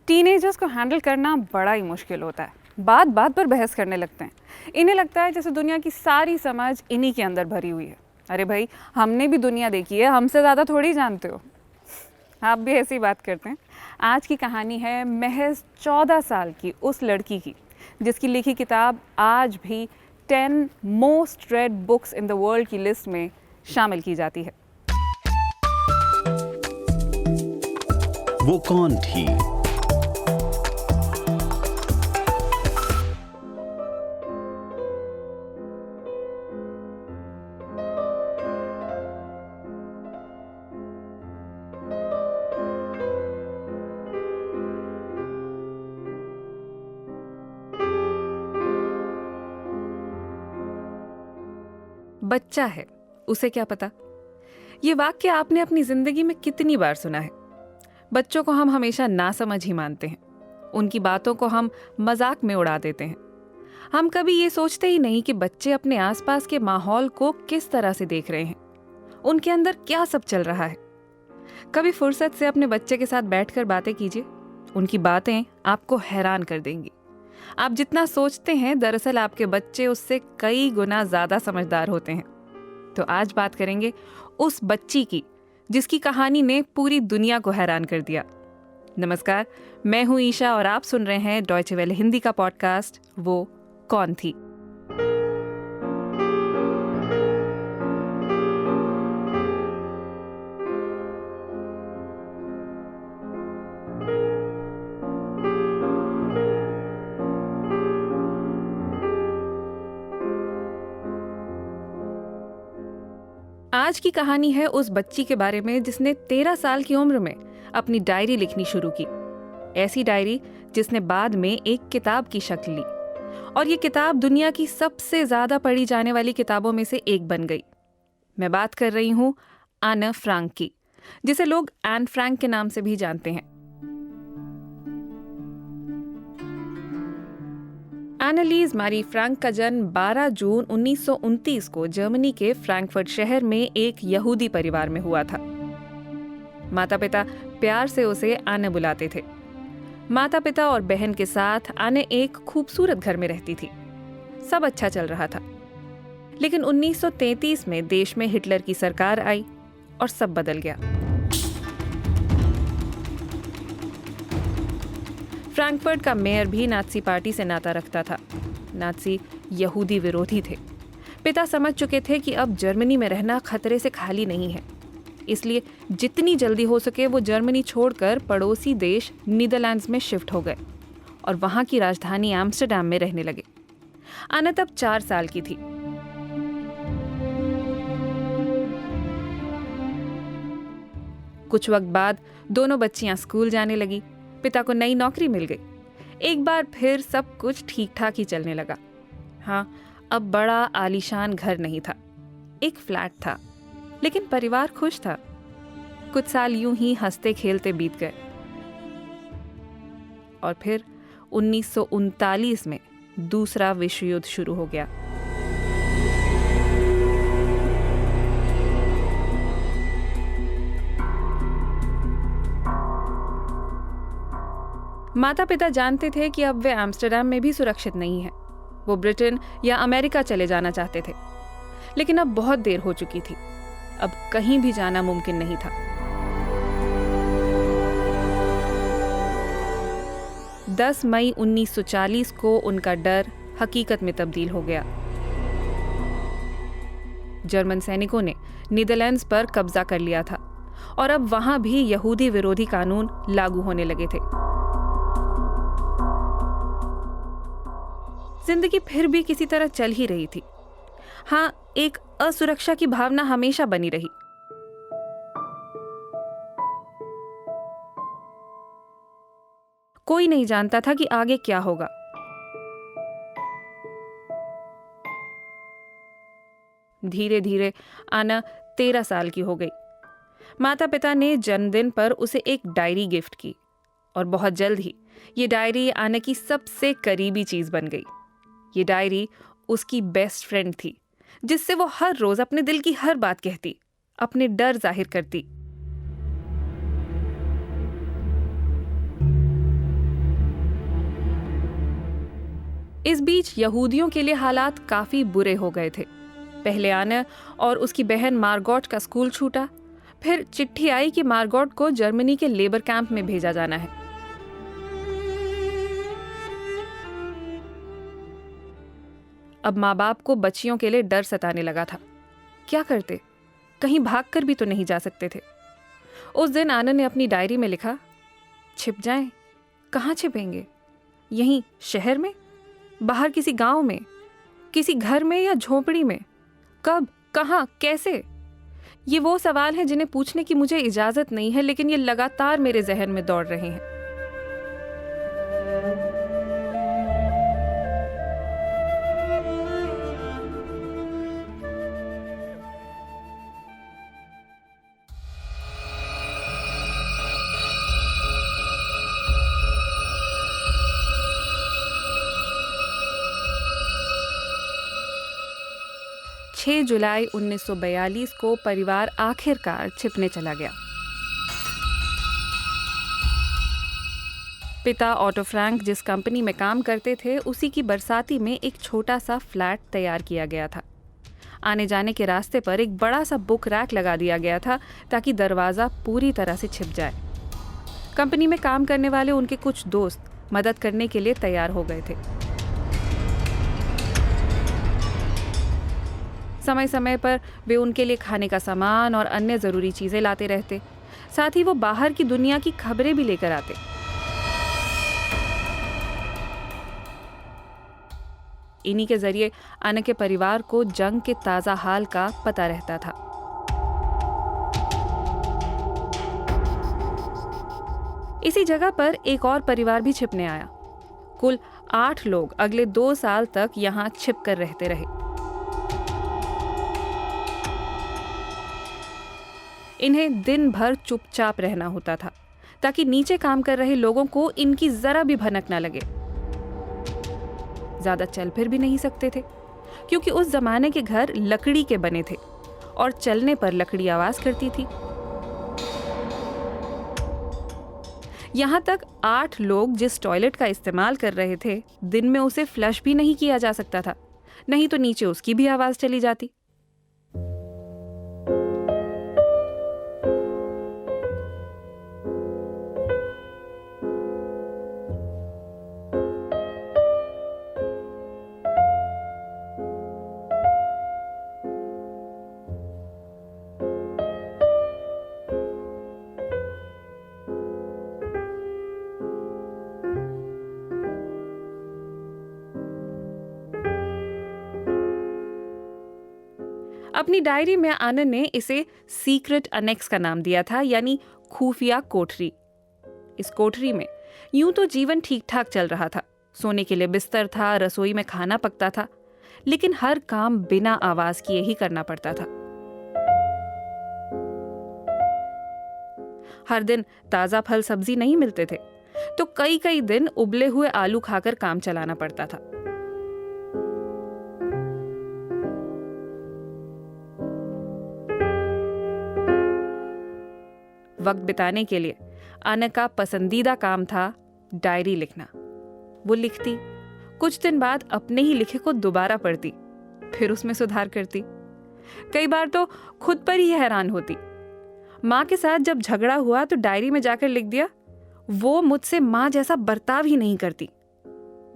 Teenagers को handle करना बड़ा ही मुश्किल होता है। बात बात पर बहस करने लगते हैं। इन्हें लगता है जैसे दुनिया की सारी समझ इन्हीं के अंदर भरी हुई है। अरे भाई, हमने भी दुनिया देखी है, हमसे ज़्यादा थोड़ी जानते हो। आप भी ऐसी बात करते हैं। आज की कहानी है महज 14 साल की उस लड़की की जिसकी लिखी किताब आज भी 10 most red books in the world की लिस्ट में शामिल की जाती है। वो कौन थी? बच्चा है, उसे क्या पता। ये वाक्य आपने अपनी जिंदगी में कितनी बार सुना है। बच्चों को हम हमेशा नासमझ ही मानते हैं। उनकी बातों को हम मजाक में उड़ा देते हैं। हम कभी ये सोचते ही नहीं कि बच्चे अपने आसपास के माहौल को किस तरह से देख रहे हैं, उनके अंदर क्या सब चल रहा है। कभी फुर्सत से अपने बच्चे के साथ बैठकर बातें कीजिए। उनकी बातें आपको हैरान कर देंगी। आप जितना सोचते हैं, दरअसल आपके बच्चे उससे कई गुना ज्यादा समझदार होते हैं। तो आज बात करेंगे उस बच्ची की जिसकी कहानी ने पूरी दुनिया को हैरान कर दिया। नमस्कार, मैं हूं ईशा और आप सुन रहे हैं डॉयचे वेले हिंदी का पॉडकास्ट वो कौन थी। आज की कहानी है उस बच्ची के बारे में जिसने 13 साल की उम्र में अपनी डायरी लिखनी शुरू की। ऐसी डायरी जिसने बाद में एक किताब की शक्ल ली और ये किताब दुनिया की सबसे ज्यादा पढ़ी जाने वाली किताबों में से एक बन गई। मैं बात कर रही हूँ आना फ्रांक की, जिसे लोग एन फ्रैंक के नाम से भी जानते हैं। एनालीज मैरी फ्रैंक का जन्म 12 जून 1929 को जर्मनी के फ्रैंकफर्ट शहर में एक यहूदी परिवार में हुआ था। माता पिता प्यार से उसे आने बुलाते थे। माता पिता और बहन के साथ आने एक खूबसूरत घर में रहती थी। सब अच्छा चल रहा था, लेकिन 1933 में देश में हिटलर की सरकार आई और सब बदल गया। फ्रैंकफर्ट का मेयर भी नात्सी पार्टी से नाता रखता था। नात्सी यहूदी विरोधी थे। पिता समझ चुके थे कि अब जर्मनी में रहना खतरे से खाली नहीं है, इसलिए जितनी जल्दी हो सके वो जर्मनी छोड़कर पड़ोसी देश नीदरलैंड्स में शिफ्ट हो गए और वहां की राजधानी एम्स्टरडैम में रहने लगे। आना तब 4 साल की थी। कुछ वक्त बाद दोनों बच्चियां स्कूल जाने लगी। पिता को नई नौकरी मिल गई। एक बार फिर सब कुछ ठीक ठाक ही चलने लगा। हाँ, अब बड़ा आलीशान घर नहीं था, एक फ्लैट था, लेकिन परिवार खुश था। कुछ साल यूं ही हंसते खेलते बीत गए और फिर 1939 में दूसरा विश्व युद्ध शुरू हो गया। माता पिता जानते थे कि अब वे एम्स्टरडैम में भी सुरक्षित नहीं है। वो ब्रिटेन या अमेरिका चले जाना चाहते थे, लेकिन अब बहुत देर हो चुकी थी। अब कहीं भी जाना मुमकिन नहीं था। 10 मई 1940 को उनका डर हकीकत में तब्दील हो गया। जर्मन सैनिकों ने नीदरलैंड्स पर कब्जा कर लिया था और अब वहां भी यहूदी विरोधी कानून लागू होने लगे थे। जिंदगी फिर भी किसी तरह चल ही रही थी। हाँ, एक असुरक्षा की भावना हमेशा बनी रही। कोई नहीं जानता था कि आगे क्या होगा। धीरे धीरे आना 13 साल की हो गई। माता पिता ने जन्मदिन पर उसे एक डायरी गिफ्ट की और बहुत जल्द ही ये डायरी आना की सबसे करीबी चीज बन गई। ये डायरी उसकी बेस्ट फ्रेंड थी, जिससे वो हर रोज अपने दिल की हर बात कहती, अपने डर जाहिर करती। इस बीच यहूदियों के लिए हालात काफी बुरे हो गए थे। पहले आना और उसकी बहन मार्गोट का स्कूल छूटा, फिर चिट्ठी आई कि मार्गोट को जर्मनी के लेबर कैंप में भेजा जाना है। अब माँ बाप को बच्चियों के लिए डर सताने लगा था। क्या करते? कहीं भागकर भी तो नहीं जा सकते थे। उस दिन आनंद ने अपनी डायरी में लिखा, छिप जाएं? कहाँ छिपेंगे? यहीं शहर में? बाहर किसी गांव में? किसी घर में या झोपड़ी में? कब? कहाँ? कैसे? ये वो सवाल हैं जिन्हें पूछने की मुझे इजाजत नहीं है, लेकिन ये लगातार मेरे जहन में दौड़ रहे हैं। 6 जुलाई 1942 को परिवार आखिरकार छिपने चला गया। पिता ऑटो फ्रैंक जिस कंपनी में काम करते थे, उसी की बरसाती में एक छोटा सा फ्लैट तैयार किया गया था। आने जाने के रास्ते पर एक बड़ा सा बुक रैक लगा दिया गया था ताकि दरवाज़ा पूरी तरह से छिप जाए। कंपनी में काम करने वाले उनके कुछ दोस्त मदद करने के लिए तैयार हो गए थे। समय समय पर वे उनके लिए खाने का सामान और अन्य ज़रूरी चीज़ें लाते रहते। साथ ही वो बाहर की दुनिया की खबरें भी लेकर आते। इन्हीं के जरिए आना के परिवार को जंग के ताज़ा हाल का पता रहता था। इसी जगह पर एक और परिवार भी छिपने आया। कुल 8 लोग अगले 2 साल तक यहाँ छिप कर रहते रहे। इन्हें दिन भर चुपचाप रहना होता था ताकि नीचे काम कर रहे लोगों को इनकी जरा भी भनक ना लगे। ज्यादा चल फिर भी नहीं सकते थे क्योंकि उस जमाने के घर लकड़ी के बने थे और चलने पर लकड़ी आवाज करती थी। यहां तक 8 लोग जिस टॉयलेट का इस्तेमाल कर रहे थे, दिन में उसे फ्लश भी नहीं किया जा सकता था, नहीं तो नीचे उसकी भी आवाज चली जाती। अपनी डायरी में आनंद ने इसे सीक्रेट अनेक्स का नाम दिया था, यानी खुफिया कोठरी। इस कोठरी में यूं तो जीवन ठीक ठाक चल रहा था। सोने के लिए बिस्तर था, रसोई में खाना पकता था, लेकिन हर काम बिना आवाज किए ही करना पड़ता था। हर दिन ताजा फल सब्जी नहीं मिलते थे, तो कई कई दिन उबले हुए आलू खाकर काम चलाना पड़ता था। वक्त बिताने के लिए आना का पसंदीदा काम था डायरी लिखना। वो लिखती, कुछ दिन बाद अपने ही लिखे को दोबारा पढ़ती, फिर उसमें सुधार करती। कई बार तो खुद पर ही हैरान होती। माँ के साथ जब झगड़ा हुआ तो डायरी में जाकर लिख दिया, वो मुझसे माँ जैसा बर्ताव ही नहीं करती।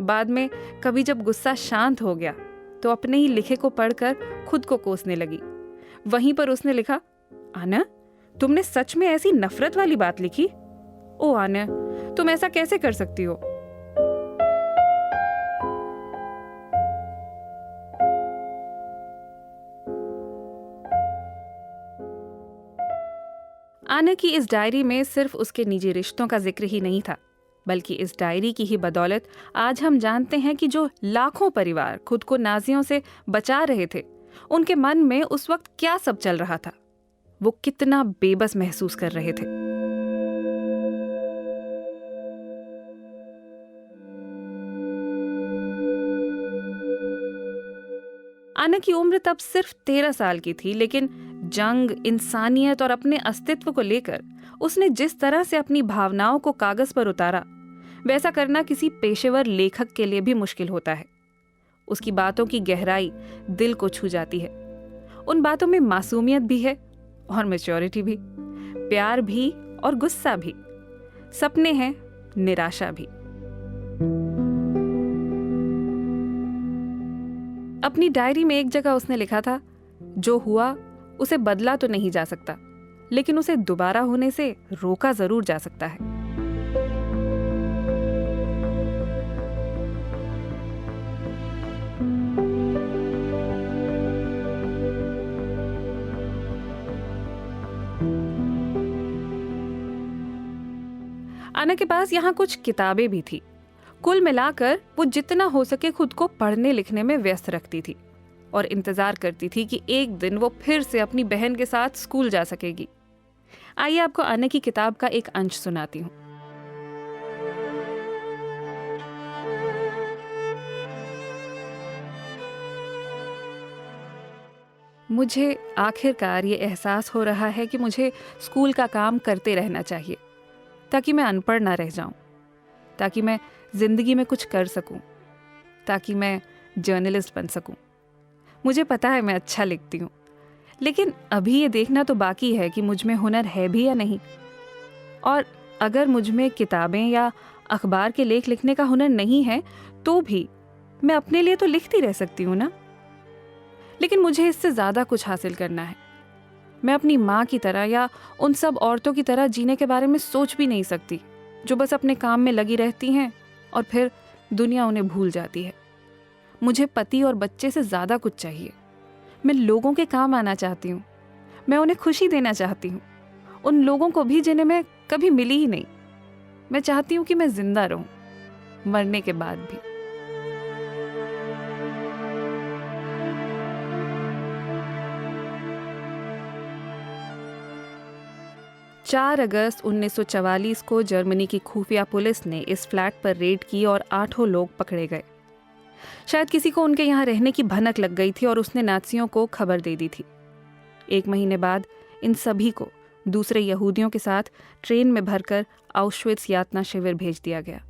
बाद में कभी जब गुस्सा शांत हो गया तो अपने ही लिखे को पढ़कर खुद को कोसने लगी। वहीं पर उसने लिखा, आना, तुमने सच में ऐसी नफरत वाली बात लिखी? ओ आना, तुम ऐसा कैसे कर सकती हो? आना की इस डायरी में सिर्फ उसके निजी रिश्तों का जिक्र ही नहीं था, बल्कि इस डायरी की ही बदौलत आज हम जानते हैं कि जो लाखों परिवार खुद को नाजियों से बचा रहे थे, उनके मन में उस वक्त क्या सब चल रहा था, वो कितना बेबस महसूस कर रहे थे। आना की उम्र तब सिर्फ 13 साल की थी, लेकिन जंग, इंसानियत और अपने अस्तित्व को लेकर उसने जिस तरह से अपनी भावनाओं को कागज पर उतारा, वैसा करना किसी पेशेवर लेखक के लिए भी मुश्किल होता है। उसकी बातों की गहराई दिल को छू जाती है। उन बातों में मासूमियत भी है और मैच्योरिटी भी, प्यार भी और गुस्सा भी, सपने हैं, निराशा भी। अपनी डायरी में एक जगह उसने लिखा था, जो हुआ उसे बदला तो नहीं जा सकता, लेकिन उसे दोबारा होने से रोका जरूर जा सकता है। आना के पास यहाँ कुछ किताबें भी थी। कुल मिलाकर वो जितना हो सके खुद को पढ़ने लिखने में व्यस्त रखती थी और इंतजार करती थी कि एक दिन वो फिर से अपनी बहन के साथ स्कूल जा सकेगी। आइए आपको आना की किताब का एक अंश सुनाती हूँ। मुझे आखिरकार ये एहसास हो रहा है कि मुझे स्कूल का काम करते रहना चाहिए, ताकि मैं अनपढ़ ना रह जाऊं, ताकि मैं जिंदगी में कुछ कर सकूं, ताकि मैं जर्नलिस्ट बन सकूं। मुझे पता है मैं अच्छा लिखती हूं, लेकिन अभी ये देखना तो बाकी है कि मुझ में हुनर है भी या नहीं। और अगर मुझ में किताबें या अखबार के लेख लिखने का हुनर नहीं है तो भी मैं अपने लिए तो लिखती रह सकती हूँ ना। लेकिन मुझे इससे ज़्यादा कुछ हासिल करना है। मैं अपनी माँ की तरह या उन सब औरतों की तरह जीने के बारे में सोच भी नहीं सकती, जो बस अपने काम में लगी रहती हैं और फिर दुनिया उन्हें भूल जाती है। मुझे पति और बच्चे से ज़्यादा कुछ चाहिए। मैं लोगों के काम आना चाहती हूँ। मैं उन्हें खुशी देना चाहती हूँ, उन लोगों को भी जिन्हें मैं कभी मिली ही नहीं। मैं चाहती हूँ कि मैं जिंदा रहूँ, मरने के बाद भी। चार अगस्त 1944 को जर्मनी की खुफिया पुलिस ने इस फ्लैट पर रेड की और 8 लोग पकड़े गए। शायद किसी को उनके यहाँ रहने की भनक लग गई थी और उसने नाज़ियों को खबर दे दी थी। 1 महीने बाद इन सभी को दूसरे यहूदियों के साथ ट्रेन में भरकर आउशविट्स यातना शिविर भेज दिया गया।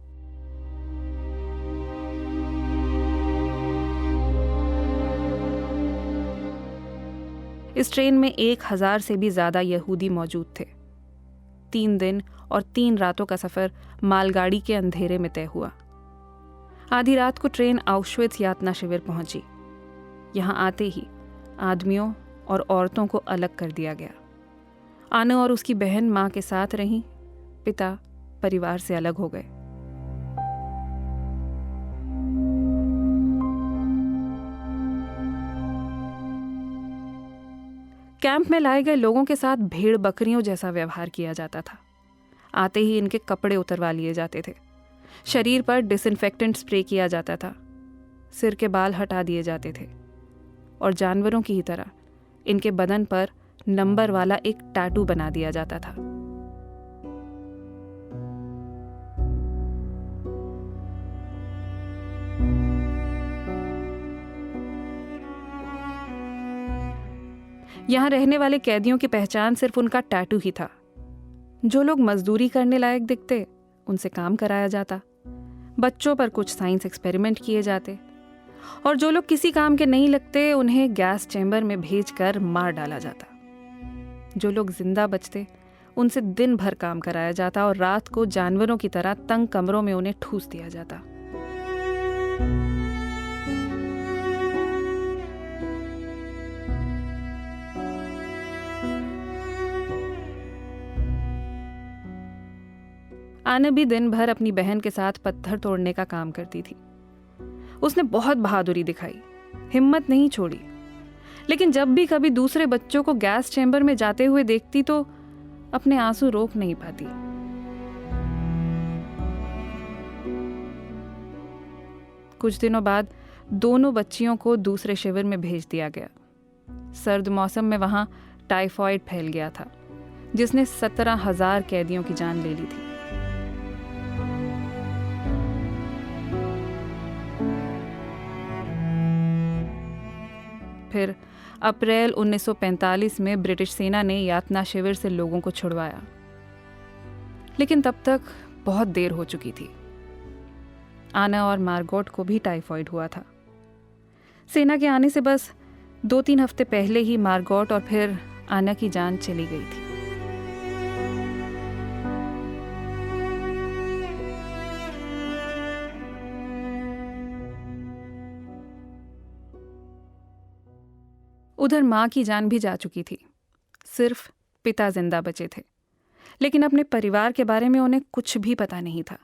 इस ट्रेन में 1000 से भी ज्यादा यहूदी मौजूद थे। 3 दिन और 3 रातों का सफर मालगाड़ी के अंधेरे में तय हुआ। आधी रात को ट्रेन आउशविट्स यातना शिविर पहुंची। यहां आते ही आदमियों और औरतों को अलग कर दिया गया। आना और उसकी बहन मां के साथ रहीं, पिता परिवार से अलग हो गए। कैंप में लाए गए लोगों के साथ भेड़ बकरियों जैसा व्यवहार किया जाता था। आते ही इनके कपड़े उतरवा लिए जाते थे, शरीर पर डिसइंफेक्टेंट स्प्रे किया जाता था, सिर के बाल हटा दिए जाते थे और जानवरों की ही तरह इनके बदन पर नंबर वाला एक टैटू बना दिया जाता था। यहां रहने वाले कैदियों की पहचान सिर्फ उनका टैटू ही था। जो लोग मजदूरी करने लायक दिखते उनसे काम कराया जाता, बच्चों पर कुछ साइंस एक्सपेरिमेंट किए जाते और जो लोग किसी काम के नहीं लगते उन्हें गैस चैम्बर में भेजकर मार डाला जाता। जो लोग जिंदा बचते उनसे दिन भर काम कराया जाता और रात को जानवरों की तरह तंग कमरों में उन्हें ठूस दिया जाता। आना भी दिन भर अपनी बहन के साथ पत्थर तोड़ने का काम करती थी। उसने बहुत बहादुरी दिखाई, हिम्मत नहीं छोड़ी, लेकिन जब भी कभी दूसरे बच्चों को गैस चैम्बर में जाते हुए देखती तो अपने आंसू रोक नहीं पाती। कुछ दिनों बाद दोनों बच्चियों को दूसरे शिविर में भेज दिया गया। सर्द मौसम में वहां टाइफॉइड फैल गया था, जिसने 17,000 कैदियों की जान ले ली थी। फिर अप्रैल 1945 में ब्रिटिश सेना ने यातना शिविर से लोगों को छुड़वाया, लेकिन तब तक बहुत देर हो चुकी थी। आना और मार्गोट को भी टाइफॉइड हुआ था। सेना के आने से बस 2-3 हफ्ते पहले ही मार्गोट और फिर आना की जान चली गई थी। उधर माँ की जान भी जा चुकी थी। सिर्फ पिता जिंदा बचे थे, लेकिन अपने परिवार के बारे में उन्हें कुछ भी पता नहीं था।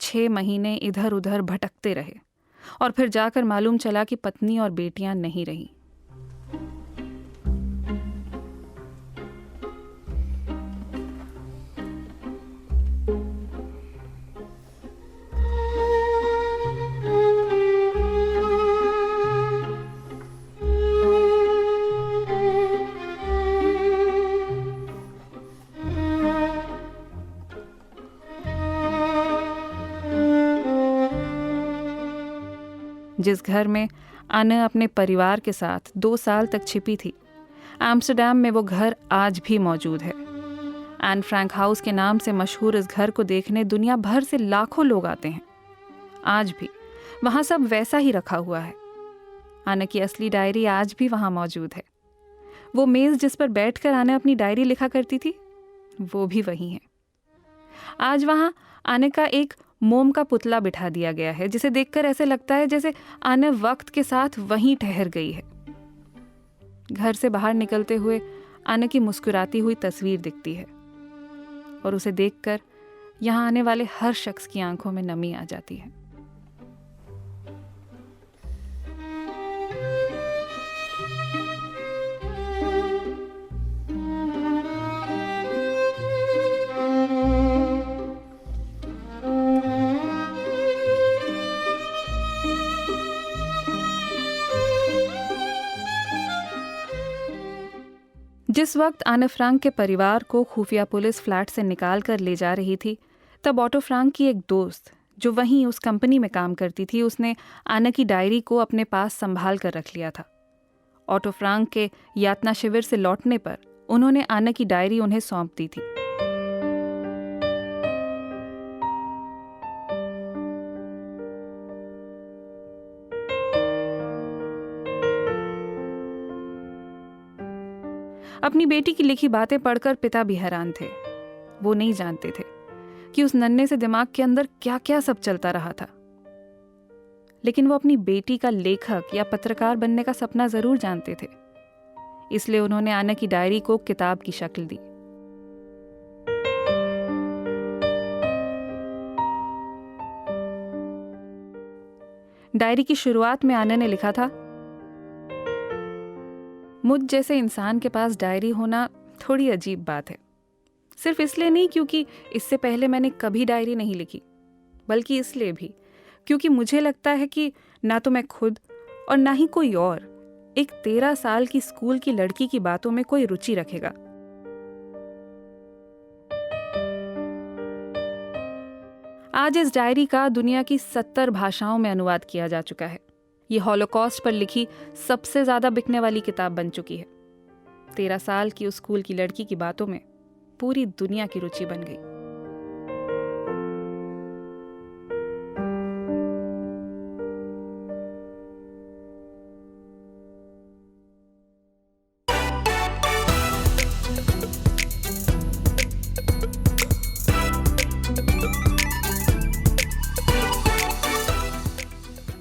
6 महीने इधर उधर भटकते रहे और फिर जाकर मालूम चला कि पत्नी और बेटियां नहीं रहीं। जिस घर में आना अपने परिवार के साथ 2 साल तक छिपी थी, एम्स्टर्डम में वो घर आज भी मौजूद है। एन फ्रैंक हाउस के नाम से मशहूर इस घर को देखने दुनिया भर से लाखों लोग आते हैं। आज भी वहाँ सब वैसा ही रखा हुआ है। आना की असली डायरी आज भी वहाँ मौजूद है। वो मेज़ जिस पर बैठकर आना अपनी डायरी लिखा करती थी, वो भी वही है। आज वहाँ आने का एक मोम का पुतला बिठा दिया गया है, जिसे देखकर ऐसे लगता है जैसे आना वक्त के साथ वहीं ठहर गई है। घर से बाहर निकलते हुए आना की मुस्कुराती हुई तस्वीर दिखती है और उसे देखकर यहाँ आने वाले हर शख्स की आंखों में नमी आ जाती है। जिस वक्त आना फ्रांक के परिवार को खुफिया पुलिस फ्लैट से निकाल कर ले जा रही थी, तब ऑटो फ्रांक की एक दोस्त जो वहीं उस कंपनी में काम करती थी, उसने आना की डायरी को अपने पास संभाल कर रख लिया था। ऑटो फ्रांक के यातना शिविर से लौटने पर उन्होंने आना की डायरी उन्हें सौंप दी थी। अपनी बेटी की लिखी बातें पढ़कर पिता भी हैरान थे। वो नहीं जानते थे कि उस नन्हे से दिमाग के अंदर क्या क्या सब चलता रहा था, लेकिन वो अपनी बेटी का लेखक या पत्रकार बनने का सपना जरूर जानते थे। इसलिए उन्होंने आना की डायरी को किताब की शक्ल दी। डायरी की शुरुआत में आना ने लिखा था, मुझ जैसे इंसान के पास डायरी होना थोड़ी अजीब बात है। सिर्फ इसलिए नहीं क्योंकि इससे पहले मैंने कभी डायरी नहीं लिखी, बल्कि इसलिए भी क्योंकि मुझे लगता है कि ना तो मैं खुद और ना ही कोई और एक 13 साल की स्कूल की लड़की की बातों में कोई रुचि रखेगा। आज इस डायरी का दुनिया की 70 भाषाओं में अनुवाद किया जा चुका है। ये हॉलोकॉस्ट पर लिखी सबसे ज्यादा बिकने वाली किताब बन चुकी है। 13 साल की उस स्कूल की लड़की की बातों में पूरी दुनिया की रुचि बन गई।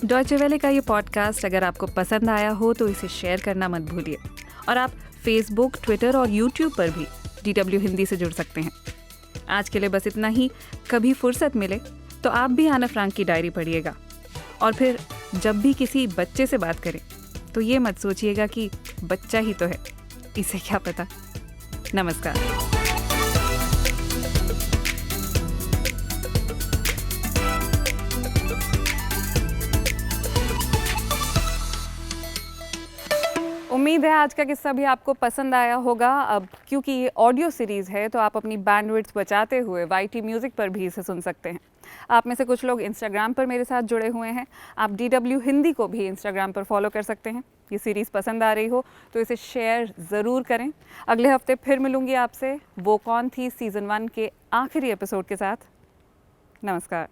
डॉयचे वेले का ये पॉडकास्ट अगर आपको पसंद आया हो तो इसे शेयर करना मत भूलिए। और आप फेसबुक, ट्विटर और यूट्यूब पर भी DW हिंदी से जुड़ सकते हैं। आज के लिए बस इतना ही। कभी फुर्सत मिले तो आप भी आना फ्रांक की डायरी पढ़िएगा। और फिर जब भी किसी बच्चे से बात करें तो ये मत सोचिएगा कि बच्चा ही तो है, इसे क्या पता। नमस्कार। उम्मीद है आज का किस्सा भी आपको पसंद आया होगा। अब क्योंकि ये ऑडियो सीरीज़ है तो आप अपनी बैंडविड्थ बचाते हुए YT म्यूज़िक पर भी इसे सुन सकते हैं। आप में से कुछ लोग इंस्टाग्राम पर मेरे साथ जुड़े हुए हैं। आप DW हिंदी को भी इंस्टाग्राम पर फॉलो कर सकते हैं। ये सीरीज़ पसंद आ रही हो तो इसे शेयर ज़रूर करें। अगले हफ्ते फिर मिलूंगी आपसे वो कौन थी सीज़न 1 के आखिरी एपिसोड के साथ। नमस्कार।